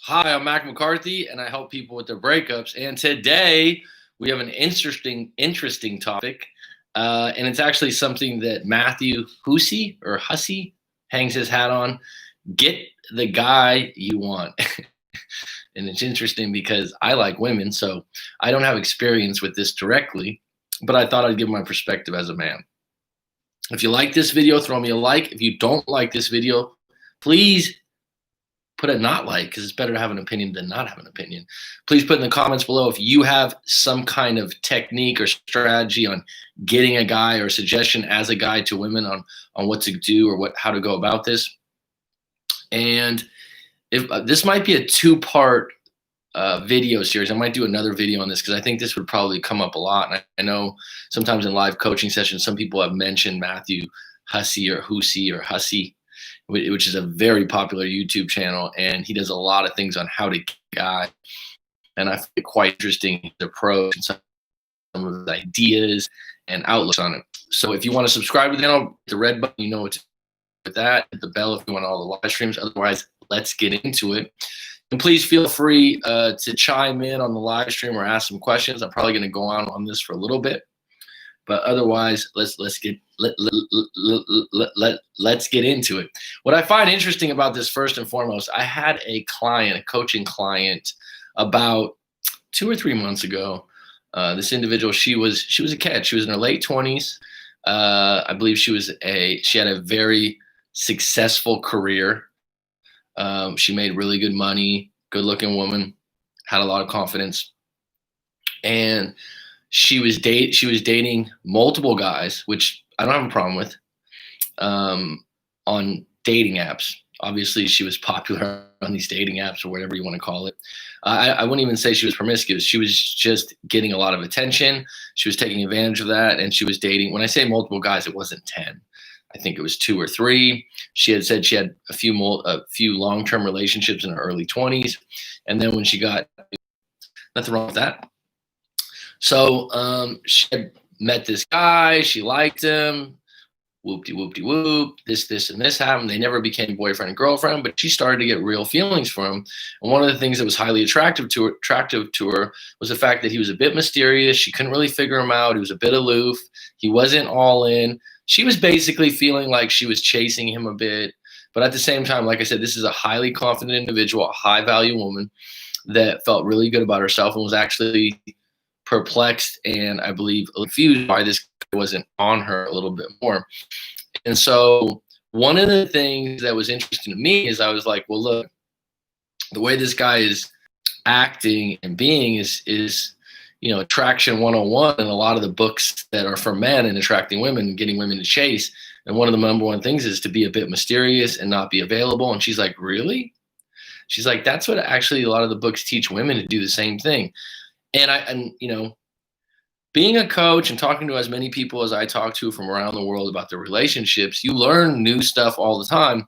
Hi, I'm McCarthy, and I help people with their breakups. And today we have an interesting topic, and it's actually something that Matthew Hussey hangs his hat on. Get the guy you want. And it's interesting because I like women, so I don't have experience with this directly, but I thought I'd give my perspective as a man. If you like this video, throw me a like. If you don't like this video, please put a not like, because it's better to have an opinion than not have an opinion. Please put in the comments below if you have some kind of technique or strategy on getting a guy, or suggestion as a guy to women on what to do or how to go about this. And if this might be a two-part video series. I might do another video on this because I think this would probably come up a lot. And I know sometimes in live coaching sessions, some people have mentioned Matthew Hussey, which is a very popular YouTube channel, and he does a lot of things on how to get a guy. And I find it quite interesting, his approach and some of his ideas and outlooks on it. So if you want to subscribe to the channel, hit the red button, you know what to do with that. Hit the bell if you want all the live streams. Otherwise, let's get into it. And please feel free to chime in on the live stream or ask some questions. I'm probably going to go on this for a little bit, but otherwise, let's get into it. What I find interesting about this, first and foremost, I had a coaching client, about 2 or 3 months ago. This individual, she was a catch. She was in her late 20s. I believe she had a very successful career. She made really good money, good-looking woman, had a lot of confidence, and she was dating multiple guys, which I don't have a problem with, on dating apps. Obviously, she was popular on these dating apps, or whatever you want to call it. I wouldn't even say she was promiscuous. She was just getting a lot of attention. She was taking advantage of that, and she was dating. When I say multiple guys, it wasn't 10. I think it was 2 or 3. She had said she had a few long-term relationships in her early 20s, and then when she got, nothing wrong with that. So she had met this guy. She liked him. Whoop-de-whoop-de-whoop. This and this happened. They never became boyfriend and girlfriend, but she started to get real feelings for him. And one of the things that was highly attractive to her was the fact that he was a bit mysterious. She couldn't really figure him out. He was a bit aloof. He wasn't all in. She was basically feeling like she was chasing him a bit. But at the same time, like I said, this is a highly confident individual, a high-value woman that felt really good about herself and was actually perplexed and, I believe, confused why this guy wasn't on her a little bit more. And so one of the things that was interesting to me is I was like, well, look, the way this guy is acting and being is attraction 101, and a lot of the books that are for men and attracting women and getting women to chase. And one of the number one things is to be a bit mysterious and not be available. And she's like, really? She's like, that's what actually a lot of the books teach women, to do the same thing. And being a coach and talking to as many people as I talk to from around the world about their relationships, you learn new stuff all the time.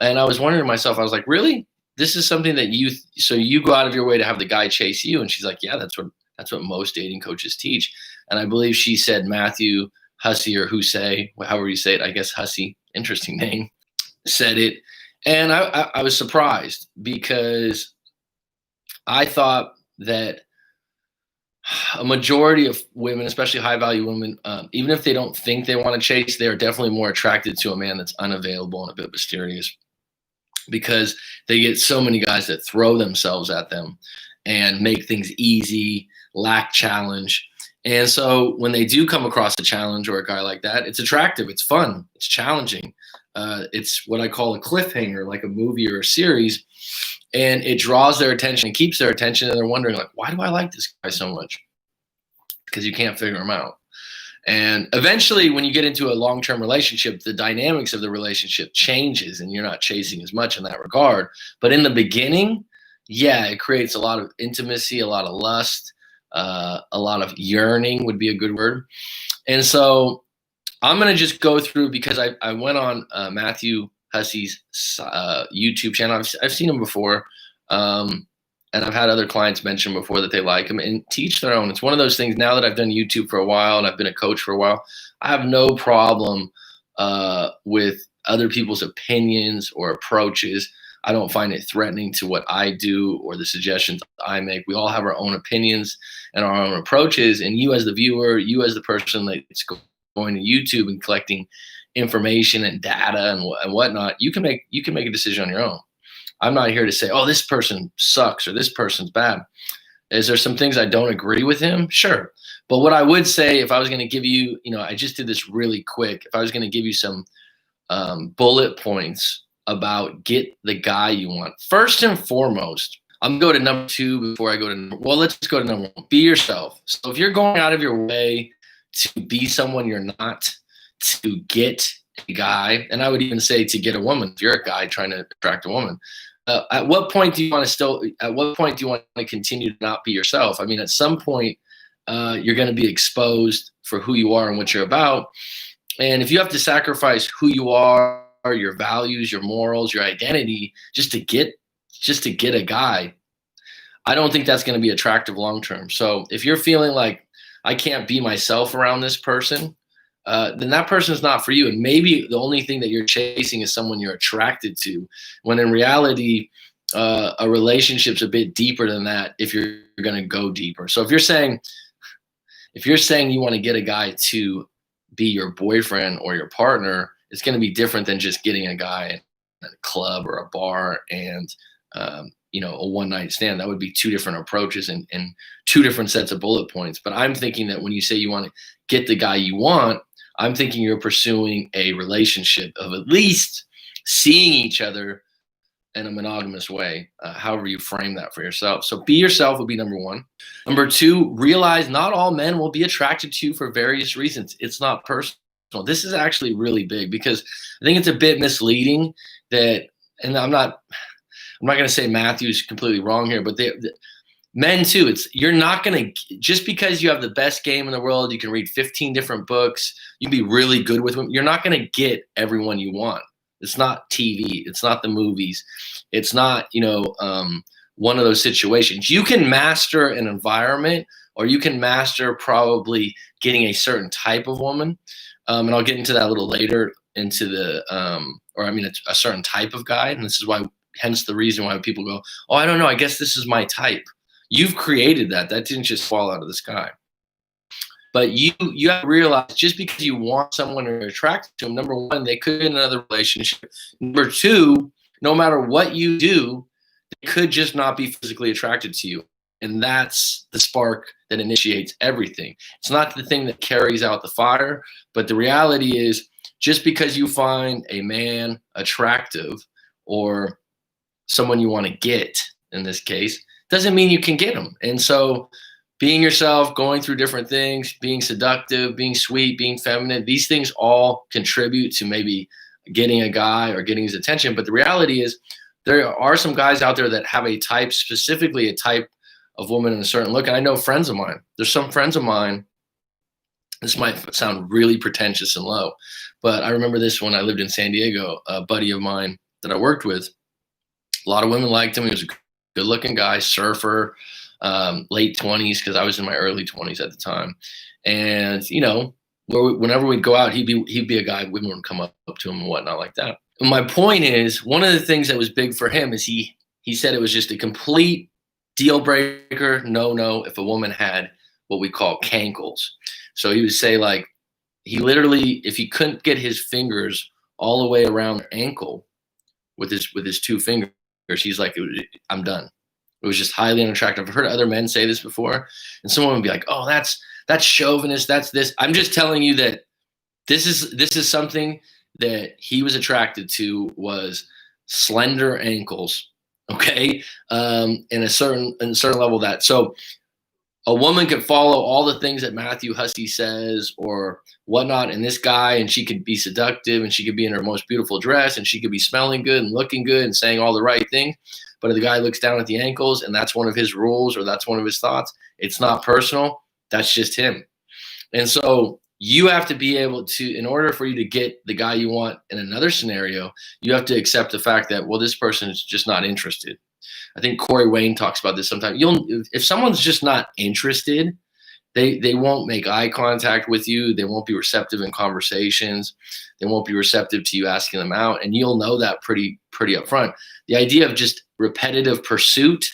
And I was wondering to myself, I was like, really? This is something that you go out of your way to have the guy chase you? And she's like, yeah, that's what most dating coaches teach. And I believe she said Matthew Hussey, or Hussey, however you say it, I guess Hussey, interesting name, said it. And I was surprised, because I thought that a majority of women, especially high-value women, even if they don't think they want to chase, they are definitely more attracted to a man that's unavailable and a bit mysterious, because they get so many guys that throw themselves at them and make things easy, lack challenge. And so when they do come across a challenge or a guy like that, it's attractive, it's fun, it's challenging. It's what I call a cliffhanger, like a movie or a series, and it draws their attention and keeps their attention, and they're wondering, like, why do I like this guy so much? Because you can't figure him out. And eventually, when you get into a long-term relationship, the dynamics of the relationship changes, and you're not chasing as much in that regard. But in the beginning, yeah, it creates a lot of intimacy, a lot of lust, a lot of yearning would be a good word. And so I'm going to just go through, because I went on Matthew Hussey's YouTube channel. I've seen him before, and I've had other clients mention before that they like him, and teach their own. It's one of those things, now that I've done YouTube for a while and I've been a coach for a while, I have no problem with other people's opinions or approaches. I don't find it threatening to what I do or the suggestions I make. We all have our own opinions and our own approaches. And you as the viewer, you as the person that's going to YouTube and collecting information and data and whatnot, you can make a decision on your own. I'm not here to say, oh, this person sucks or this person's bad. Is there some things I don't agree with him? Sure. But what I would say, if I was going to give you, I just did this really quick. If I was going to give you some bullet points about get the guy you want, first and foremost, I'm going to go to number 2 before I go to, let's just go to number 1. Be yourself. So if you're going out of your way to be someone you're not, to get a guy, and I would even say to get a woman, if you're a guy trying to attract a woman, at what point do you want to continue to not be yourself? I mean, at some point, you're going to be exposed for who you are and what you're about. And if you have to sacrifice who you are, your values, your morals, your identity, just to get a guy, I don't think that's going to be attractive long term. So if you're feeling like I can't be myself around this person, then that person is not for you. And maybe the only thing that you're chasing is someone you're attracted to, when in reality, a relationship's a bit deeper than that if you're going to go deeper. So if you're saying you want to get a guy to be your boyfriend or your partner, it's going to be different than just getting a guy at a club or a bar and a one-night stand. That would be 2 different approaches and 2 different sets of bullet points. But I'm thinking that when you say you want to get the guy you want, I'm thinking you're pursuing a relationship of at least seeing each other in a monogamous way, however you frame that for yourself. So be yourself would be number 1. Number 2, realize not all men will be attracted to you for various reasons. It's not personal. This is actually really big because I think it's a bit misleading that, and I'm not going to say Matthew's completely wrong here, but men too, you're not going to, just because you have the best game in the world, you can read 15 different books, you can be really good with them, you're not going to get everyone you want. It's not TV. It's not the movies. It's not, one of those situations. You can master an environment, or you can master probably getting a certain type of woman. And I'll get into that a little later into a certain type of guy. And this is why, hence the reason why people go, oh, I don't know, I guess this is my type. You've created that. That didn't just fall out of the sky. But you have to realize, just because you want someone or you're attracted to them, number 1, they could be in another relationship. Number 2, no matter what you do, they could just not be physically attracted to you. And that's the spark that initiates everything. It's not the thing that carries out the fire, but the reality is, just because you find a man attractive or someone you want to get, in this case, doesn't mean you can get them. And so being yourself, going through different things, being seductive, being sweet, being feminine, these things all contribute to maybe getting a guy or getting his attention. But the reality is, there are some guys out there that have a type, specifically a type of woman in a certain look. And I know friends of mine, there's some friends of mine, this might sound really pretentious and low, but I remember this when I lived in San Diego, a buddy of mine that I worked with, a lot of women liked him. He was a good looking guy, surfer, late 20s, because I was in my early 20s at the time. And, whenever we'd go out, he'd be a guy, women would come up to him and whatnot like that. And my point is, one of the things that was big for him is he said it was just a complete deal breaker, no, if a woman had what we call cankles. So he would say, like, he literally, if he couldn't get his fingers all the way around their ankle with his 2 fingers, he's like, I'm done. It was just highly unattractive. I've heard other men say this before, and someone would be like, oh, that's chauvinist, that's this. I'm just telling you that this is something that he was attracted to, was slender ankles, okay, in a certain level of that. So a woman could follow all the things that Matthew Hussey says or whatnot, and this guy, and she could be seductive, and she could be in her most beautiful dress, and she could be smelling good and looking good and saying all the right things. But if the guy looks down at the ankles and that's one of his rules or that's one of his thoughts, it's not personal. That's just him. And so you have to be able to, in order for you to get the guy you want in another scenario, you have to accept the fact that, well, this person is just not interested. I think Corey Wayne talks about this sometimes. If someone's just not interested, They won't make eye contact with you. They won't be receptive in conversations. They won't be receptive to you asking them out, and you'll know that pretty upfront. The idea of just repetitive pursuit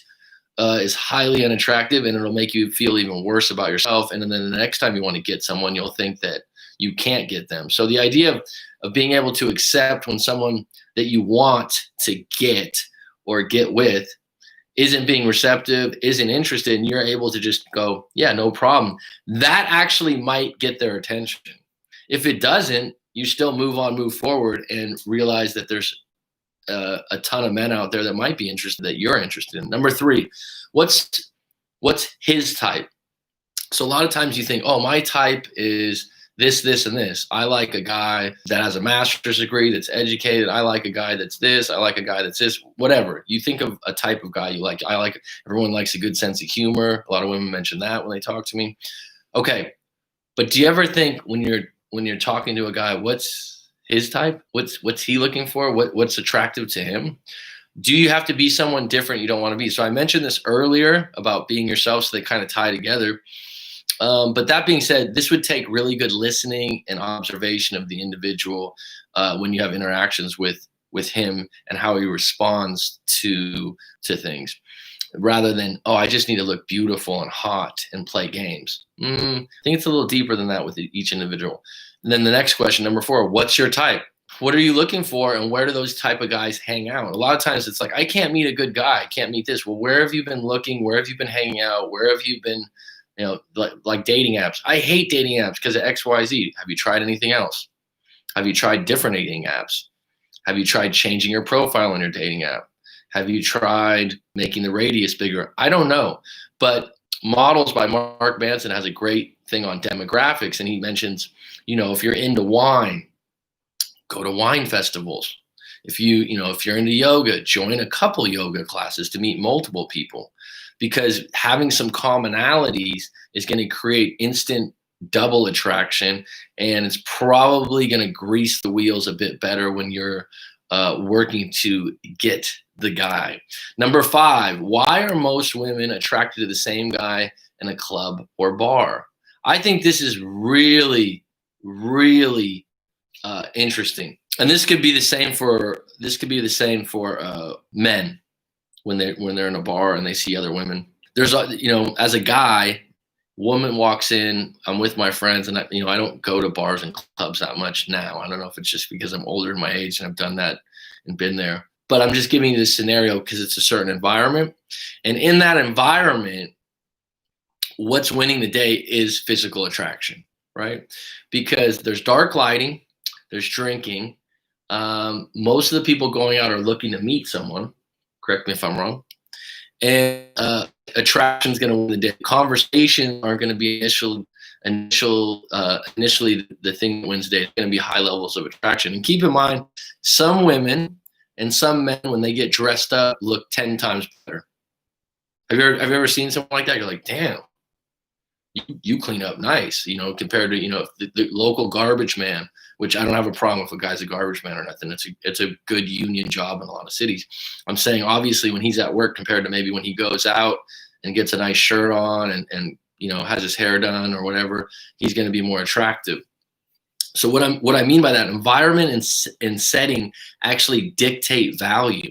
is highly unattractive, and it'll make you feel even worse about yourself. And then the next time you want to get someone, you'll think that you can't get them. So the idea of being able to accept when someone that you want to get or get with isn't being receptive, isn't interested, and you're able to just go, yeah, no problem. That actually might get their attention. If it doesn't, you still move on, move forward, and realize that there's a ton of men out there that might be interested, that you're interested in. Number 3, what's his type? So a lot of times you think, oh, my type is this, this, and this. I like a guy that has a master's degree, that's educated. I like a guy that's this. I like a guy that's this, whatever. You think of a type of guy you like. Everyone likes a good sense of humor. A lot of women mention that when they talk to me. Okay. But do you ever think when you're talking to a guy, what's his type? What's he looking for? What's attractive to him? Do you have to be someone different you don't want to be? So I mentioned this earlier about being yourself, so they kind of tie together. But that being said, this would take really good listening and observation of the individual when you have interactions with him and how he responds to things, rather than, oh, I just need to look beautiful and hot and play games. I think it's a little deeper than that with each individual. And then the next question, number 4, what's your type? What are you looking for, and where do those type of guys hang out? A lot of times it's like, I can't meet a good guy. I can't meet this. Well, where have you been looking? Where have you been hanging out? Where have you been, like dating apps? I hate dating apps because of X, Y, Z. Have you tried anything else? Have you tried different dating apps? Have you tried changing your profile on your dating app? Have you tried making the radius bigger? I don't know. But Models by Mark Manson has a great thing on demographics, and he mentions, if you're into wine, go to wine festivals. If you're into yoga, join a couple yoga classes to meet multiple people, because having some commonalities is going to create instant double attraction, and it's probably going to grease the wheels a bit better when you're working to get the guy. Number 5, why are most women attracted to the same guy in a club or bar? I think this is really, really interesting, and this could be the same for men when they're in a bar and they see other women. There's as a guy, woman walks in, I'm with my friends, and I don't go to bars and clubs that much now. I don't know if it's just because I'm older in my age and I've done that and been there, but I'm just giving you this scenario because it's a certain environment, and in that environment, what's winning the day is physical attraction, right? Because there's dark lighting, there's drinking. Most of the people going out are looking to meet someone. Correct me if I'm wrong. And attraction is going to win the day. Conversations aren't going to be initially the thing that wins the day. It's going to be high levels of attraction. And keep in mind, some women and some men, when they get dressed up, look 10 times better. Have you ever seen someone like that? You're like, damn, you clean up nice, compared to, the local garbage man, which I don't have a problem if a guy's a garbage man or nothing. It's a good union job in a lot of cities. I'm saying, obviously, when he's at work compared to maybe when he goes out and gets a nice shirt on and has his hair done or whatever, he's going to be more attractive. So what I mean by that, environment and setting actually dictate value.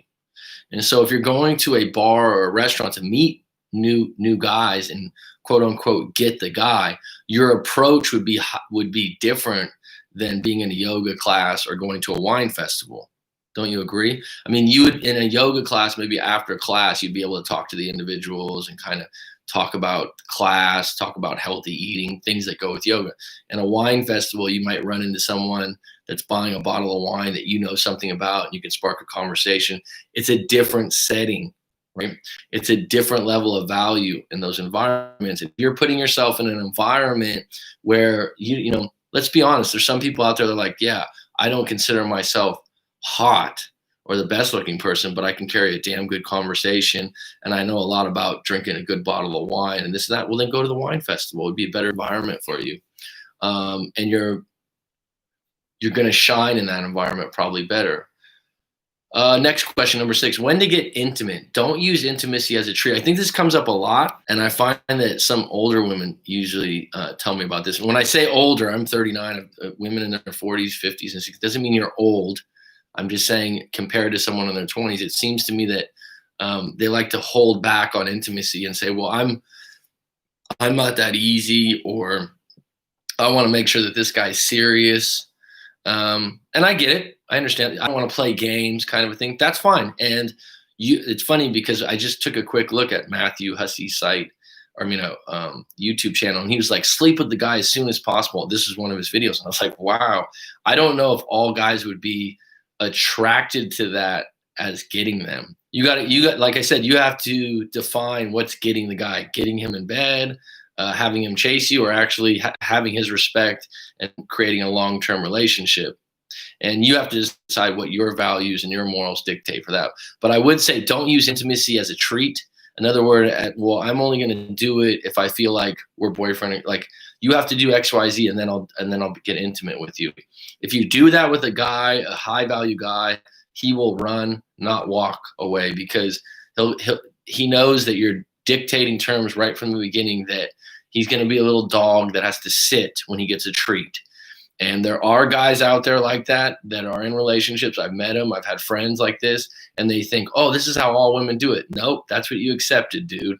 And so if you're going to a bar or a restaurant to meet new guys and quote unquote get the guy, your approach would be different than being in a yoga class or going to a wine festival. Don't you agree? I mean, you would, in a yoga class, maybe after class, you'd be able to talk to the individuals and kind of talk about class, talk about healthy eating, things that go with yoga. In a wine festival, you might run into someone that's buying a bottle of wine that you know something about, and you can spark a conversation. It's a different setting, right? It's a different level of value in those environments. If you're putting yourself in an environment where let's be honest, there's some people out there that are like, yeah, I don't consider myself hot or the best looking person, but I can carry a damn good conversation, and I know a lot about drinking a good bottle of wine and this and that. Well, then go to the wine festival. It would be a better environment for you. And you're going to shine in that environment probably better. Next question, number 6. When to get intimate? Don't use intimacy as a treat. I think this comes up a lot, and I find that some older women usually tell me about this. And when I say older, I'm 39. Women in their 40s, 50s, and 60s doesn't mean you're old. I'm just saying, compared to someone in their 20s, it seems to me that they like to hold back on intimacy and say, "Well, I'm not that easy," or "I want to make sure that this guy's serious." And I get it. I understand. I want to play games, kind of a thing. That's fine. And it's funny because I just took a quick look at Matthew Hussey's site, or YouTube channel, and he was like, "Sleep with the guy as soon as possible." This is one of his videos, and I was like, "Wow." I don't know if all guys would be attracted to that as getting them. Like I said, you have to define what's getting the guy, getting him in bed, having him chase you, or actually having his respect and creating a long-term relationship. And you have to decide what your values and your morals dictate for that. But I would say, don't use intimacy as a treat. In other words, well, I'm only going to do it if I feel like we're boyfriend. Like, you have to do X, Y, Z, and then I'll get intimate with you. If you do that with a guy, a high value guy, he will run, not walk away, because he knows that you're dictating terms right from the beginning, that he's going to be a little dog that has to sit when he gets a treat. And there are guys out there like that are in relationships. I've met them. I've had friends like this, and they think, "Oh, this is how all women do it." Nope, that's what you accepted, dude.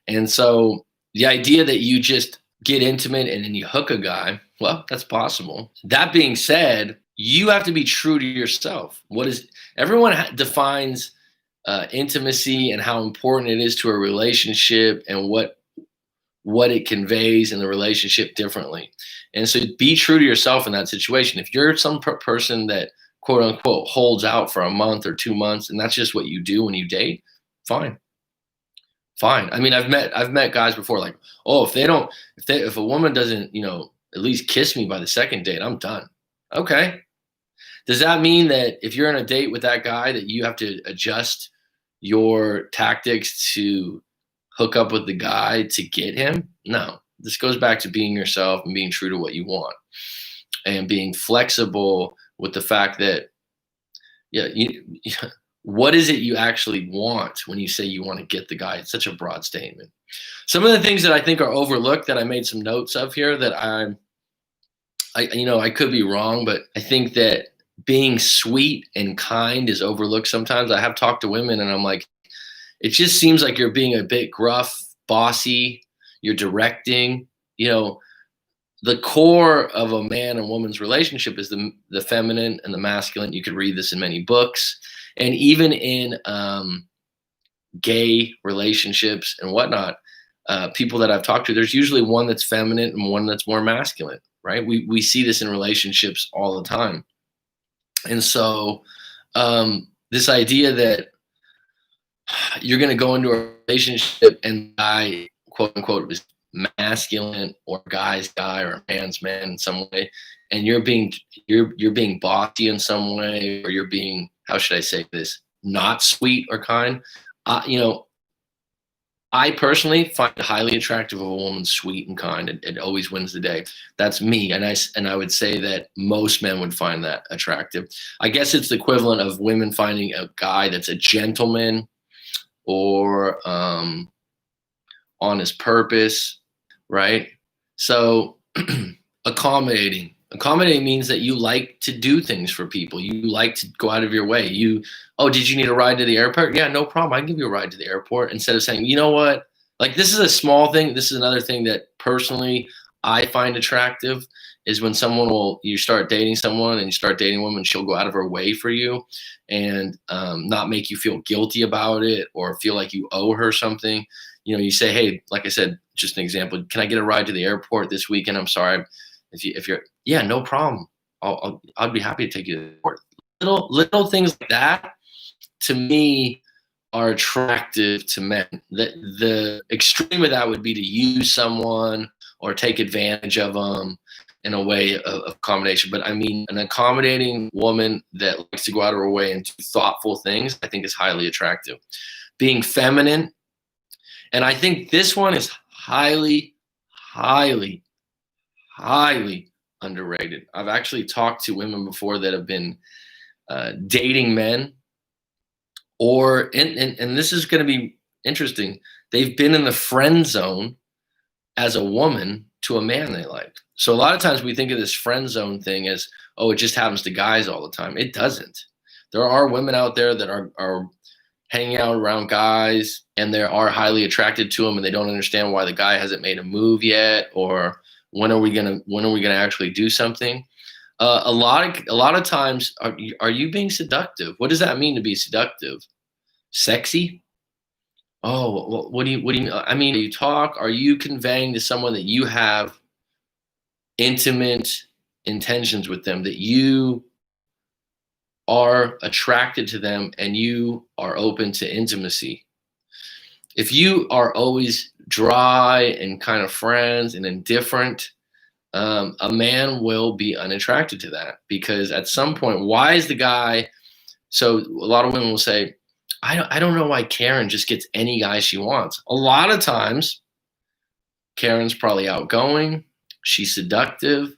And so the idea that you just get intimate and then you hook a guy, well, that's possible. That being said, you have to be true to yourself. Everyone defines intimacy and how important it is to a relationship, and what it conveys in the relationship differently. And so be true to yourself in that situation. If you're some person that, quote unquote, holds out for a month or 2 months, and that's just what you do when you date, fine. I mean, I've met guys before, like, "Oh, if a woman doesn't, at least kiss me by the second date, I'm done." Okay. Does that mean that if you're on a date with that guy, that you have to adjust your tactics to hook up with the guy to get him? No. This goes back to being yourself and being true to what you want, and being flexible with the fact that, yeah, what is it you actually want when you say you want to get the guy? It's such a broad statement. Some of the things that I think are overlooked, that I made some notes of here, that I could be wrong, but I think that being sweet and kind is overlooked sometimes. I have talked to women, and I'm like, it just seems like you're being a bit gruff, bossy, you're directing. The core of a man and woman's relationship is the feminine and the masculine. You could read this in many books, and even in gay relationships and whatnot. People that I've talked to, there's usually one that's feminine and one that's more masculine, right? We see this in relationships all the time. And so this idea that you're going to go into a relationship and guy, quote unquote, is masculine, or guy's guy, or man's man in some way, and you're being bossy in some way, or you're being, how should I say this, not sweet or kind. I personally find it highly attractive of a woman sweet and kind. It always wins the day. That's me, and I would say that most men would find that attractive. I guess it's the equivalent of women finding a guy that's a gentleman, or on his purpose, right? So accommodating means that you like to do things for people. You like to go out of your way. Oh, did you need a ride to the airport? Yeah, no problem. I can give you a ride to the airport, instead of saying, "You know what? Like, this is a small thing." This is another thing that personally I find attractive, is when you start dating someone, and you start dating a woman, she'll go out of her way for you, and not make you feel guilty about it, or feel like you owe her something. You say, "Hey," like I said, just an example, "Can I get a ride to the airport this weekend? I'm sorry. If you're, yeah, no problem. I'd be happy to take you to the airport." Little things like that, to me, are attractive to men. The extreme of that would be to use someone or take advantage of them in a way of accommodation. But I mean, an accommodating woman that likes to go out of her way and do thoughtful things, I think is highly attractive. Being feminine, and I think this one is highly, highly, highly underrated. I've actually talked to women before that have been dating men, Or and this is going to be interesting. They've been in the friend zone as a woman to a man they liked. So a lot of times we think of this friend zone thing as, oh, it just happens to guys all the time. It doesn't. There are women out there that are hanging out around guys and they are highly attracted to them, and they don't understand why the guy hasn't made a move yet, or when are we gonna actually do something. A lot of times, are you being seductive? What does that mean to be seductive? Sexy? Oh, well, what do you mean? I mean, you talk. Are you conveying to someone that you have intimate intentions with them, that you are attracted to them and you are open to intimacy? If you are always dry and kind of friends and indifferent, a man will be unattracted to that, because at some point, why is the guy? So a lot of women will say, I don't know why Karen just gets any guy she wants. A lot of times, Karen's probably outgoing. She's seductive.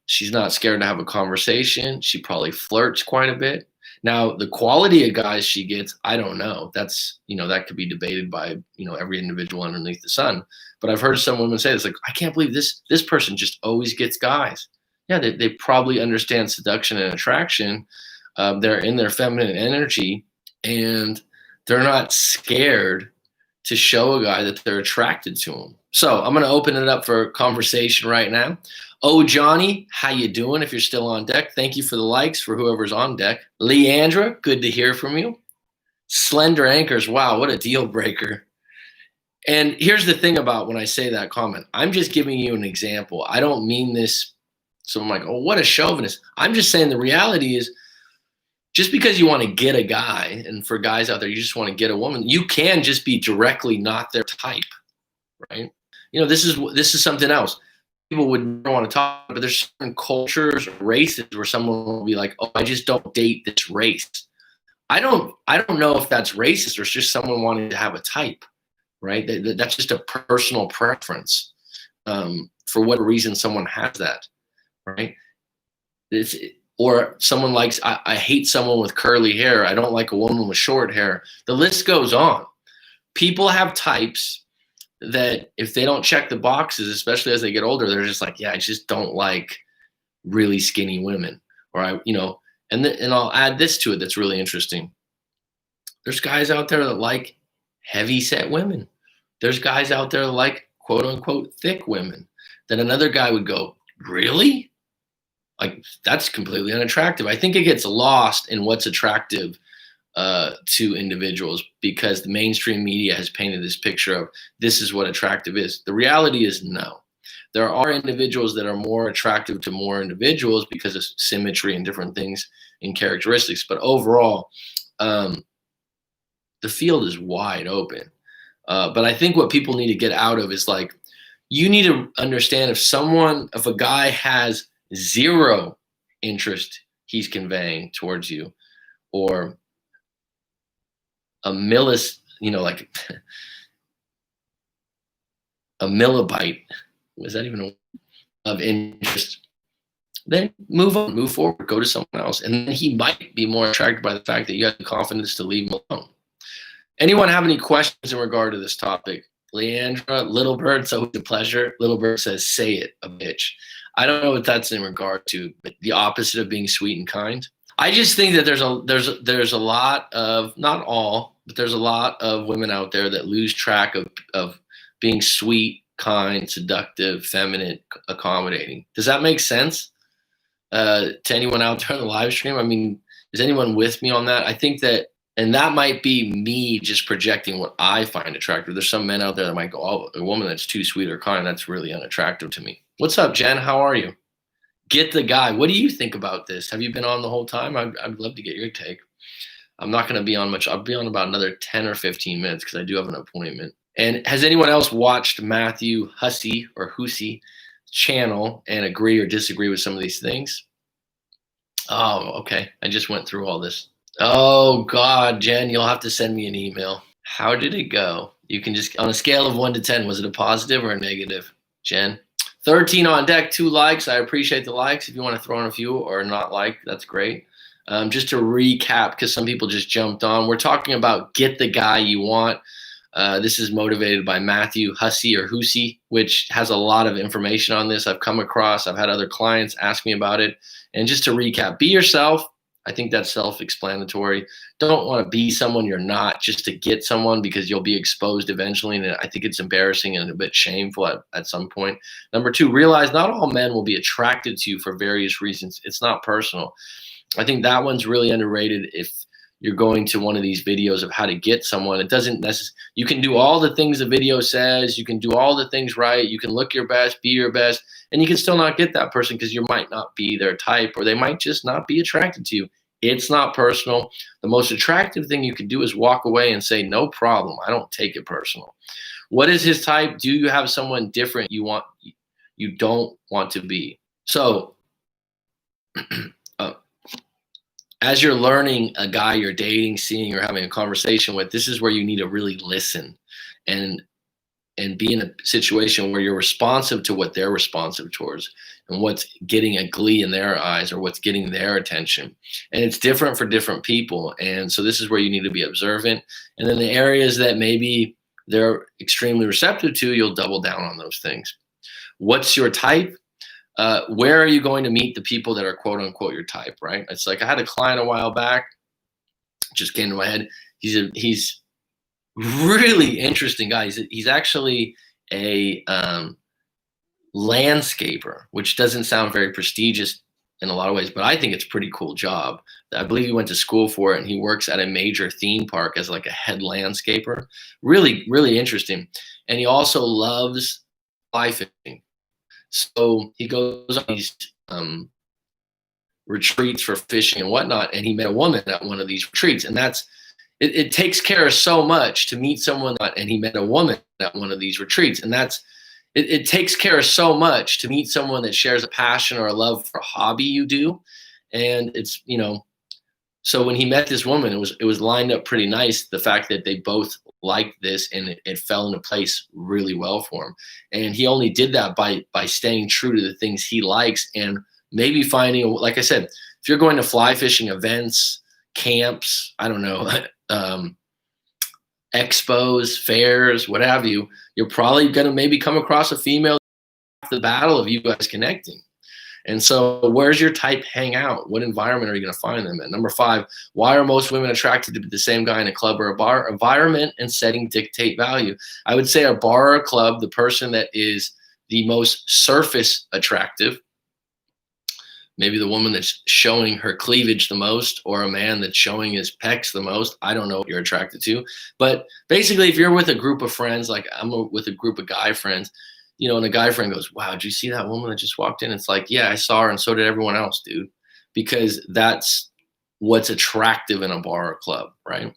She's not scared to have a conversation. She probably flirts quite a bit. Now, the quality of guys she gets, I don't know. That's, that could be debated by, every individual underneath the sun. But I've heard some women say, it's like, I can't believe this person just always gets guys. Yeah, they probably understand seduction and attraction. They're in their feminine energy, and they're not scared to show a guy that they're attracted to him. So I'm going to open it up for conversation right now. Oh, Johnny, how you doing? If you're still on deck, thank you for the likes for whoever's on deck. Leandra, good to hear from you. Slender Anchors, wow, what a deal breaker. And here's the thing about when I say that comment, I'm just giving you an example. I don't mean this, so I'm like, oh, what a chauvinist. I'm just saying the reality is, just because you want to get a guy, and for guys out there, you just want to get a woman, you can just be directly not their type, right? This is something else. People would never want to talk, but there's certain cultures or races where someone will be like, oh, I just don't date this race. I don't know if that's racist or it's just someone wanting to have a type, right? That's just a personal preference. For what reason someone has that, right? Or someone likes, I hate someone with curly hair. I don't like a woman with short hair. The list goes on. People have types that if they don't check the boxes, especially as they get older, they're just like, yeah, I just don't like really skinny women. Or and I'll add this to it that's really interesting. There's guys out there that like heavy set women. There's guys out there that like quote unquote thick women. Then another guy would go, really? Like, that's completely unattractive. I think it gets lost in what's attractive to individuals, because the mainstream media has painted this picture of this is what attractive is. The reality is no. There are individuals that are more attractive to more individuals because of symmetry and different things and characteristics. But overall, the field is wide open. But I think what people need to get out of is, like, you need to understand if a guy has zero interest he's conveying towards you, or a like a millibyte, was that even of interest, then move on, move forward, go to someone else. And then he might be more attracted by the fact that you have the confidence to leave him alone. Anyone have any questions in regard to this topic? Leandra, Little Bird, so it's a pleasure. Little Bird says, say it, a bitch. I don't know what that's in regard to, but the opposite of being sweet and kind. I just think that there's a lot of, not all, but there's a lot of women out there that lose track of being sweet, kind, seductive, feminine, accommodating. Does that make sense to anyone out there on the live stream? I mean, is anyone with me on that? I think that, and that might be me just projecting what I find attractive. There's some men out there that might go, oh, a woman that's too sweet or kind, that's really unattractive to me. What's up, Jen? How are you? Get the guy. What do you think about this? Have you been on the whole time? I'd love to get your take. I'm not going to be on much. I'll be on about another 10 or 15 minutes because I do have an appointment. And has anyone else watched Matthew Hussey channel and agree or disagree with some of these things? Oh, okay. I just went through all this. Oh, God, Jen, you'll have to send me an email. How did it go? You can just, on a scale of 1 to 10, was it a positive or a negative, Jen? 13 on deck, 2 likes. I appreciate the likes. If you want to throw in a few or not like, that's great. Just to recap, because some people just jumped on, we're talking about get the guy you want. This is motivated by Matthew Hussey or Hussey, which has a lot of information on this. I've come across, I've had other clients ask me about it. And just to recap, be yourself. I think that's self-explanatory. Don't want to be someone you're not just to get someone, because you'll be exposed eventually. And I think it's embarrassing and a bit shameful at some point. Number two, realize not all men will be attracted to you for various reasons. It's not personal. I think that one's really underrated. If you're going to one of these videos of how to get someone, it doesn't necessarily, you can do all the things the video says, you can do all the things right, you can look your best, be your best, and you can still not get that person because you might not be their type, or they might just not be attracted to you. It's not personal. The most attractive thing you can do is walk away and say, no problem, I don't take it personal. What is his type? Do you have someone different you don't want to be? So as you're learning a guy you're dating, seeing, or having a conversation with, this is where you need to really listen and be in a situation where you're responsive to what they're responsive towards and what's getting a glee in their eyes or what's getting their attention. And it's different for different people. And so this is where you need to be observant. And then the areas that maybe they're extremely receptive to, you'll double down on those things. What's your type? Where are you going to meet the people that are quote unquote your type, right? It's like I had a client a while back, just came to my head. He's really interesting guy. He's actually a landscaper, which doesn't sound very prestigious in a lot of ways, but I think it's a pretty cool job. I believe he went to school for it, and he works at a major theme park as like a head landscaper. Really, really interesting. And he also loves fly fishing. So he goes on these retreats for fishing and whatnot, and he met a woman at one of these retreats. And it takes care of so much to meet someone, and he met a woman at one of these retreats. And it takes care of so much to meet someone that shares a passion or a love for a hobby you do. And it's, so when he met this woman, it was lined up pretty nice, the fact that they both liked this, and it fell into place really well for him. And he only did that by staying true to the things he likes, and maybe finding, like I said, if you're going to fly fishing events, camps, I don't know, expos, fairs, what have you, you're probably going to maybe come across a female after the battle of you guys connecting. And so where's your type hang out? What environment are you going to find them in? Number 5, why are most women attracted to the same guy in a club or a bar? Environment and setting dictate value. I would say a bar or a club, the person that is the most surface attractive, maybe the woman that's showing her cleavage the most, or a man that's showing his pecs the most. I don't know what you're attracted to. But basically, if you're with a group of friends, like I'm with a group of guy friends, and a guy friend goes, wow, did you see that woman that just walked in? It's like, yeah, I saw her, and so did everyone else, dude. Because that's what's attractive in a bar or club, right?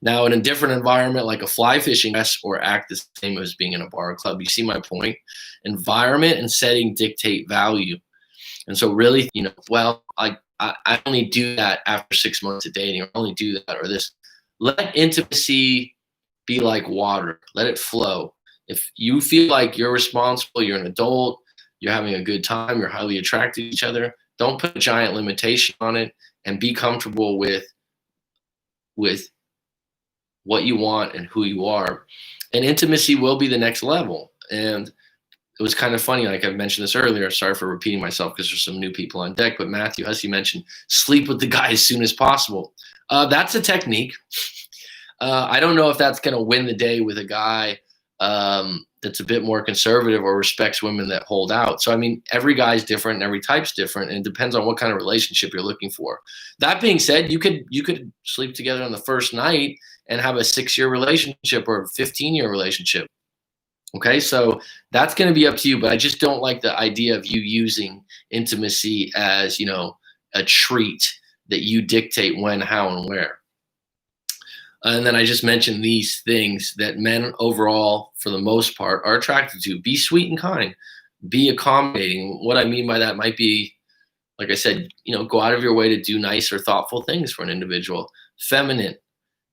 Now, in a different environment, like a fly fishing, or act the same as being in a bar or club. You see my point? Environment and setting dictate value. And so really, well, I only do that after 6 months of dating, or only do that, or this. Let intimacy be like water. Let it flow. If you feel like you're responsible, you're an adult, you're having a good time, you're highly attracted to each other, don't put a giant limitation on it, and be comfortable with what you want and who you are. And intimacy will be the next level. And it was kind of funny, like I mentioned this earlier, sorry for repeating myself because there's some new people on deck, but Matthew Hussey mentioned sleep with the guy as soon as possible. That's a technique. I don't know if that's going to win the day with a guy that's a bit more conservative or respects women that hold out. So, I mean, every guy's different and every type's different, and it depends on what kind of relationship you're looking for. That being said, you could sleep together on the first night and have a 6-year relationship or a 15-year relationship. Okay, so that's going to be up to you, but I just don't like the idea of you using intimacy as, a treat that you dictate when, how, and where. And then I just mentioned these things that men overall, for the most part, are attracted to. Be sweet and kind. Be accommodating. What I mean by that might be, like I said, go out of your way to do nice or thoughtful things for an individual. Feminine.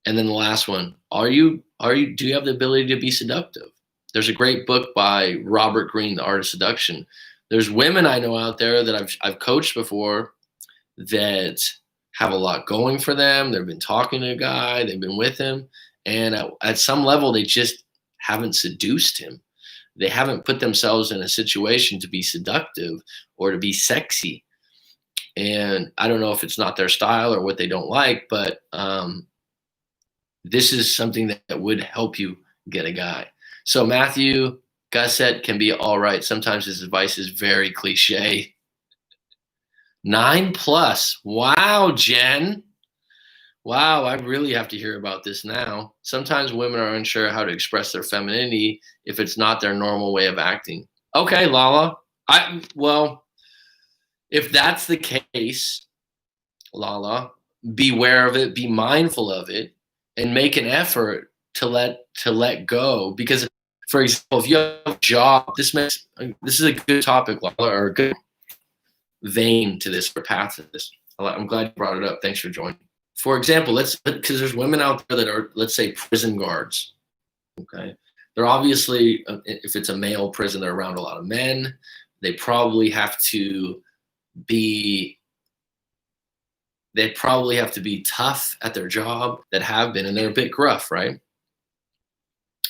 And then the last one, do you have the ability to be seductive? There's a great book by Robert Greene, The Art of Seduction. There's women I know out there that I've coached before that have a lot going for them. They've been talking to a guy, they've been with him, and at some level, they just haven't seduced him. They haven't put themselves in a situation to be seductive or to be sexy. And I don't know if it's not their style or what they don't like, but this is something that would help you get a guy. So Matthew Gussett can be all right. Sometimes his advice is very cliche. 9+. Wow, Jen. Wow, I really have to hear about this now. Sometimes women are unsure how to express their femininity if it's not their normal way of acting. Okay, Lala. Well, if that's the case, Lala, beware of it, be mindful of it, and make an effort to let go. Because, for example, if you have a job, this is a good topic, Lala, or a good vein to this or path to this. I'm glad you brought it up. Thanks for joining. For example, because there's women out there that are, let's say, prison guards. Okay, they're obviously, if it's a male prison, they're around a lot of men. They probably have to be tough at their job, that have been, and they're a bit gruff, right?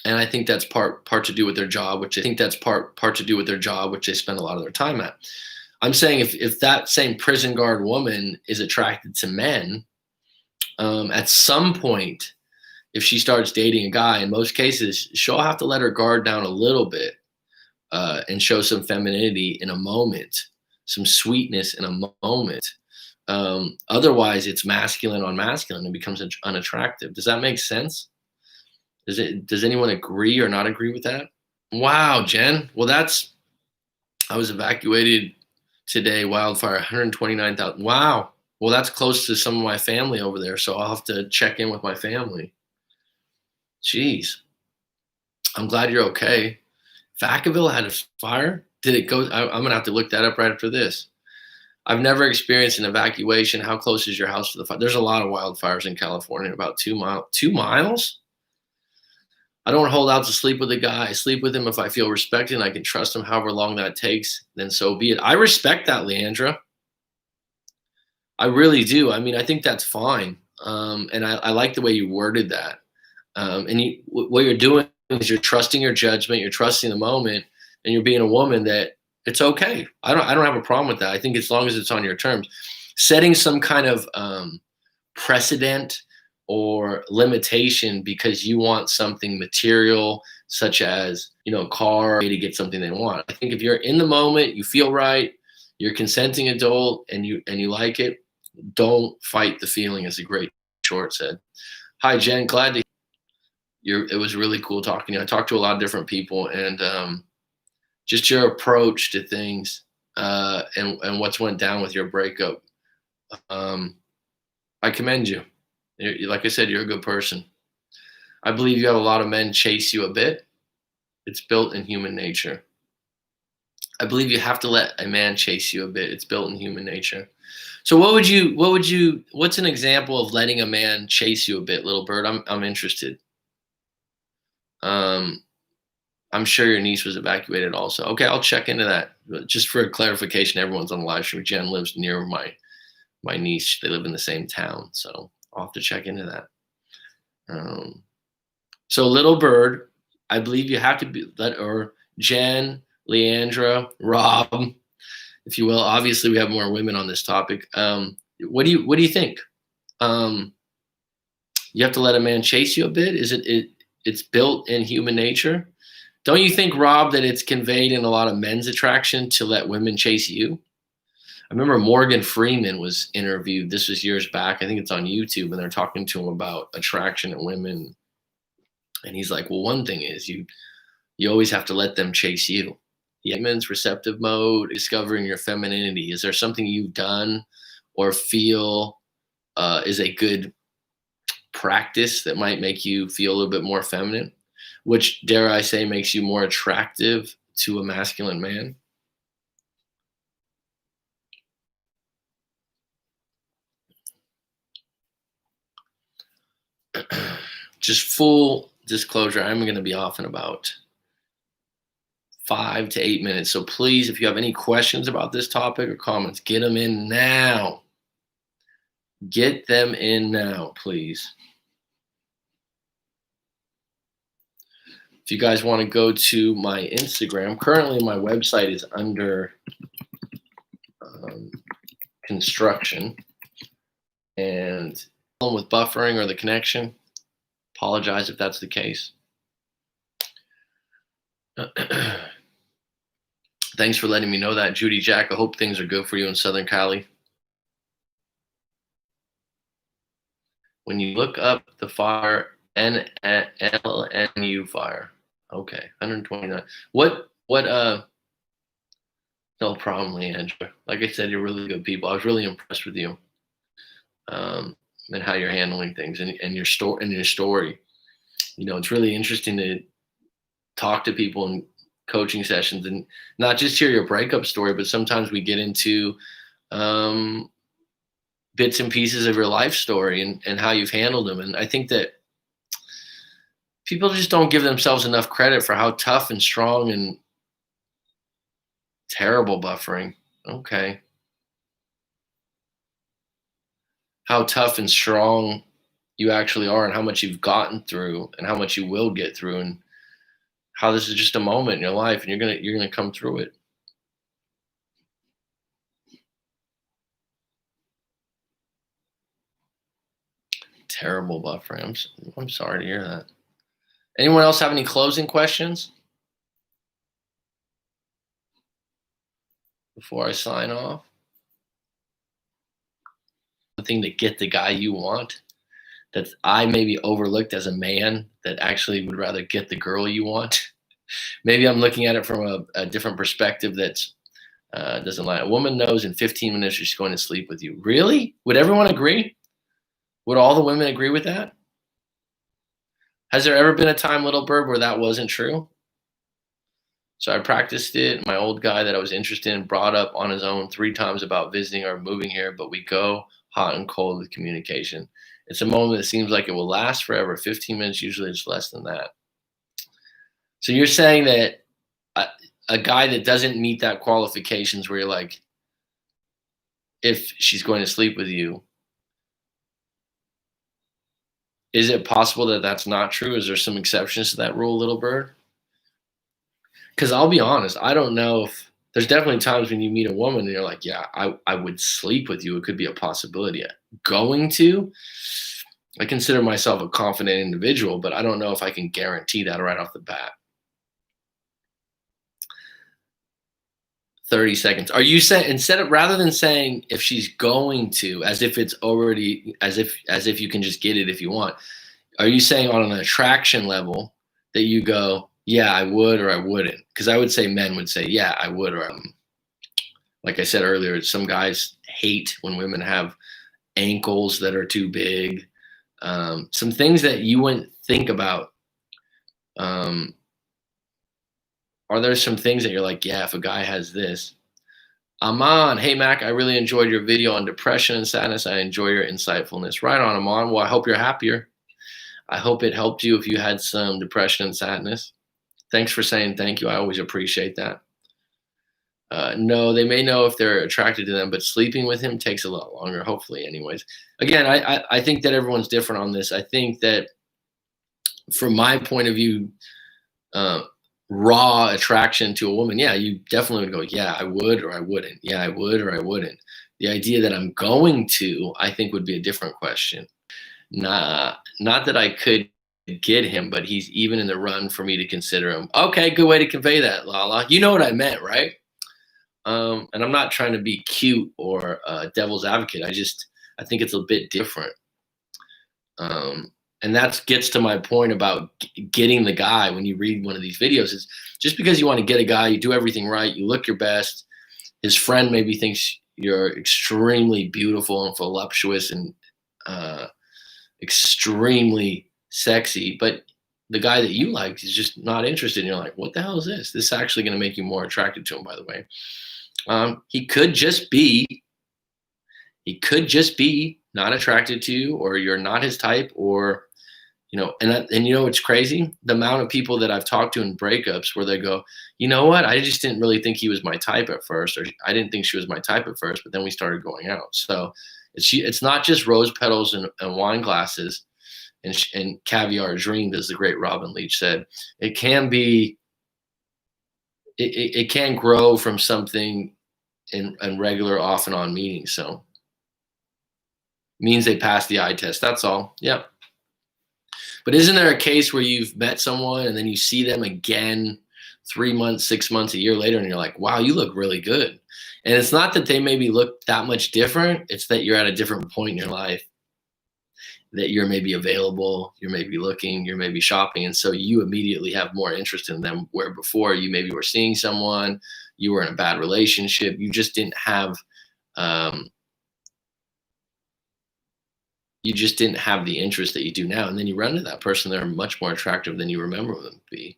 And I think that's part to do with their job, which they spend a lot of their time at. I'm saying if that same prison guard woman is attracted to men, at some point, if she starts dating a guy, in most cases, she'll have to let her guard down a little bit and show some femininity in a moment, some sweetness in a moment. Otherwise, it's masculine on masculine and becomes unattractive. Does that make sense? Does anyone agree or not agree with that? Wow, Jen. Well, I was evacuated today, wildfire, 129,000. Wow. Well, that's close to some of my family over there, so I'll have to check in with my family. Jeez. I'm glad you're okay. Vacaville had a fire? Did it go? I'm going to have to look that up right after this. I've never experienced an evacuation. How close is your house to the fire? There's a lot of wildfires in California, about 2 miles. 2 miles? I don't hold out to sleep with a guy. I sleep with him if I feel respected and I can trust him however long that takes, then so be it. I respect that, Leandra. I really do. I mean, I think that's fine. And I like the way you worded that. What you're doing is you're trusting your judgment, you're trusting the moment, and you're being a woman that it's okay. I don't have a problem with that. I think as long as it's on your terms. Setting some kind of precedent or limitation because you want something material, such as, a car, to get something they want. I think if you're in the moment, you feel right, you're a consenting adult, and you like it, don't fight the feeling, as a great short said. Hi, Jen. Glad to hear. It was really cool talking to you. I talked to a lot of different people, and just your approach to things and what's went down with your breakup. I commend you. Like I said, you're a good person. I believe you have a lot of men chase you a bit. It's built in human nature. I believe you have to let a man chase you a bit. It's built in human nature. So what's an example of letting a man chase you a bit, little bird? I'm interested. I'm sure your niece was evacuated also. Okay, I'll check into that. Just for clarification, everyone's on the live stream. Jen lives near my niece. They live in the same town, so I'll have to check into that. So little bird, I believe you have to or Jen, Leandra, Rob, if you will. Obviously, we have more women on this topic. What do you think? You have to let a man chase you a bit? Is it's built in human nature? Don't you think, Rob, that it's conveyed in a lot of men's attraction to let women chase you? I remember Morgan Freeman was interviewed. This was years back. I think it's on YouTube, and they're talking to him about attraction in women. And he's like, well, one thing is you always have to let them chase you. Men's receptive mode, discovering your femininity. Is there something you've done or feel is a good practice that might make you feel a little bit more feminine, which, dare I say, makes you more attractive to a masculine man? Just full disclosure, I'm going to be off in about 5 to 8 minutes. So please, if you have any questions about this topic or comments, get them in now. Get them in now, please. If you guys want to go to my Instagram, currently my website is under construction, and with buffering or the connection, apologize if that's the case. Thanks for letting me know that, Judy Jack. I hope things are good for you in Southern Cali. When you look up the fire, NLNU fire. Okay, 129. No problem, Leandra. Like I said, you're really good people. I was really impressed with you, and how you're handling things and your story. You know, it's really interesting to talk to people in coaching sessions and not just hear your breakup story, but sometimes we get into bits and pieces of your life story and how you've handled them. And I think that people just don't give themselves enough credit for how tough and strong and terrible buffering. Okay. How tough and strong you actually are, and how much you've gotten through and how much you will get through, and how this is just a moment in your life and you're gonna come through it. Terrible buffering. I'm sorry to hear that. Anyone else have any closing questions before I sign off? The thing to get the guy you want that I maybe overlooked as a man that actually would rather get the girl you want. Maybe I'm looking at it from a different perspective that doesn't lie. A woman knows in 15 minutes she's going to sleep with you. Really? Would everyone agree? Would all the women agree with that? Has there ever been a time, Little Bird, where that wasn't true? So I practiced it. My old guy that I was interested in brought up on his own 3 times about visiting or moving here, but we go hot and cold with communication. It's a moment that seems like it will last forever. 15 minutes, usually it's less than that. So you're saying that a guy that doesn't meet that qualifications where you're like, if she's going to sleep with you, is it possible that that's not true? Is there some exceptions to that rule, Little Bird? Because I'll be honest, I don't know if there's definitely times when you meet a woman and you're like, yeah, I would sleep with you. It could be a possibility. Going to, I consider myself a confident individual, but I don't know if I can guarantee that right off the bat. 30 seconds. Are you saying rather than saying if she's going to, as if it's already, as if you can just get it if you want, are you saying on an attraction level that you go, yeah, I would or I wouldn't? Because I would say men would say, yeah, I would or like I said earlier, some guys hate when women have ankles that are too big. Some things that you wouldn't think about. Are there some things that you're like, yeah, if a guy has this? Aman, hey Mac, I really enjoyed your video on depression and sadness. I enjoy your insightfulness. Right on, Aman. Well, I hope you're happier. I hope it helped you if you had some depression and sadness. Thanks for saying thank you. I always appreciate that. No, they may know if they're attracted to them, but sleeping with him takes a lot longer, hopefully, anyways. Again, I think that everyone's different on this. I think that from my point of view, raw attraction to a woman, yeah, you definitely would go, yeah, I would or I wouldn't. Yeah, I would or I wouldn't. The idea that I'm going to, I think, would be a different question. Not that I could get him, but he's even in the run for me to consider him. Okay, good way to convey that, Lala. You know what I meant, right? And I'm not trying to be cute or devil's advocate. I think it's a bit different. And that gets to my point about getting the guy. When you read one of these videos, is just because you want to get a guy, you do everything right, you look your best. His friend maybe thinks you're extremely beautiful and voluptuous and extremely sexy, but the guy that you like is just not interested. And you're like, what the hell is this? This is actually going to make you more attracted to him, by the way. He could just be not attracted to you, or you're not his type, or and you know what's crazy? The amount of people that I've talked to in breakups where they go, you know what? I just didn't really think he was my type at first, or I didn't think she was my type at first, but then we started going out. So It's not just rose petals and wine glasses and caviar dreamed, as the great Robin Leach said. It can be. It can grow from something in regular off and on meetings. So means they passed the eye test. That's all. Yep. But isn't there a case where you've met someone and then you see them again 3 months, 6 months, a year later, and you're like, wow, you look really good. And it's not that they maybe look that much different. It's that you're at a different point in your life, that you're maybe available, you're maybe looking, you're maybe shopping. And so you immediately have more interest in them, where before you maybe were seeing someone, you were in a bad relationship, you just didn't have the interest that you do now. And then you run into that person, they're much more attractive than you remember them to be.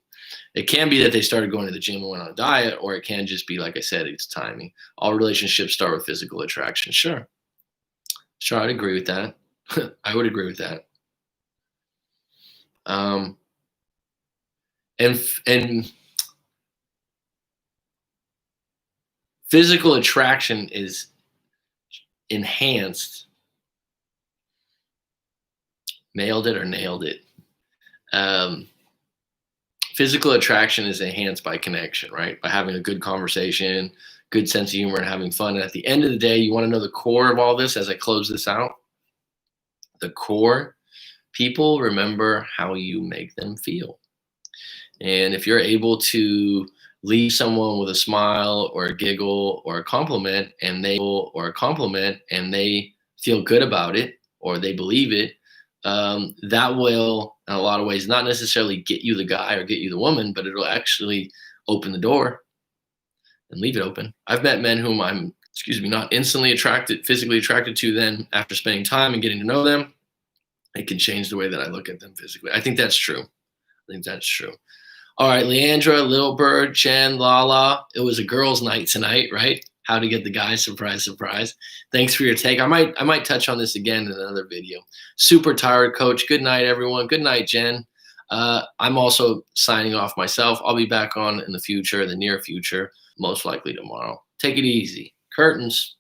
It can be that they started going to the gym and went on a diet, or it can just be, like I said, it's timing. All relationships start with physical attraction. Sure, I'd agree with that. I would agree with that. And physical attraction is enhanced. Nailed it or nailed it. Physical attraction is enhanced by connection, right? By having a good conversation, good sense of humor, and having fun. And at the end of the day, you want to know the core of all this as I close this out? The core: people remember how you make them feel. And if you're able to leave someone with a smile or a giggle or a compliment, and they feel good about it, or they believe it, that will, in a lot of ways, not necessarily get you the guy or get you the woman, but it'll actually open the door and leave it open. I've met men whom I'm, not instantly physically attracted to, then after spending time and getting to know them, it can change the way that I look at them physically. I think that's true. All right, Leandra, Little Bird, Chen, Lala. It was a girls' night tonight, right? How to get the guys, surprise, surprise. Thanks for your take. I might touch on this again in another video. Super tired, coach. Good night, everyone. Good night, Jen. I'm also signing off myself. I'll be back on in the future, the near future, most likely tomorrow. Take it easy. Curtains.